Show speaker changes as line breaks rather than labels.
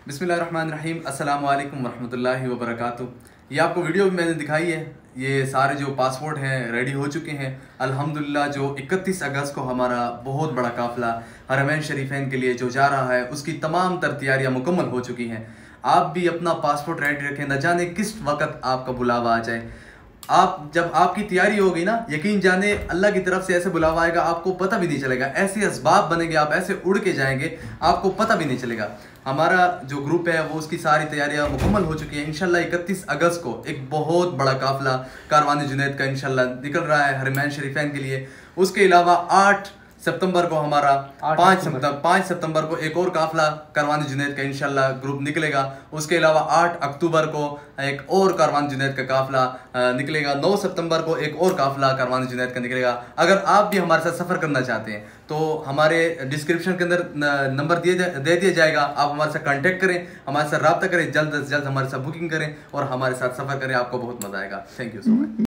बिस्मिल्लाहिर्रहमानिर्रहीम, अस्सलाम वालेकुम वरहमतुल्लाहि वबरकातुह। ये आपको वीडियो भी मैंने दिखाई है। ये सारे जो पासपोर्ट हैं रेडी हो चुके हैं अल्हम्दुलिल्लाह। जो 31 अगस्त को हमारा बहुत बड़ा काफ़िला हरमैन शरीफैन के लिए जो जा रहा है उसकी तमाम तर तैयारियाँ मुकम्मल हो चुकी हैं। आप भी अपना पासपोर्ट रेडी रखें, न जाने किस वक्त आपका बुलावा आ जाए। आप जब आपकी तैयारी होगी ना, यकीन जाने अल्लाह की तरफ से ऐसे बुलावा आएगा, आपको पता भी नहीं चलेगा। ऐसे असबाब बनेंगे, आप ऐसे उड़ के जाएंगे, आपको पता भी नहीं चलेगा। हमारा जो ग्रुप है वो उसकी सारी तैयारियां मुकम्मल हो चुकी हैं। इंशाल्लाह 31 अगस्त को एक बहुत बड़ा काफिला कारवान जुनैद का इंशाल्लाह निकल रहा है हरमैन शरीफैन के लिए। उसके अलावा 8 सितंबर को हमारा 5 सितंबर को एक और काफिला कारवान जुनैद का इंशाल्लाह ग्रुप निकलेगा। उसके अलावा 8 अक्टूबर को एक और कारवान जुनैद का काफिला निकलेगा। 9 सितंबर को एक और काफिला कारवान जुनैद का निकलेगा। अगर आप भी हमारे साथ सफ़र करना चाहते हैं तो हमारे डिस्क्रिप्शन के अंदर नंबर दे दिया जाएगा। आप हमारे साथ कांटेक्ट करें, हमारे साथ रब्ता करें, जल्द से जल्द हमारे साथ बुकिंग करें और हमारे साथ सफ़र करें। आपको बहुत मज़ा आएगा। Thank you so much.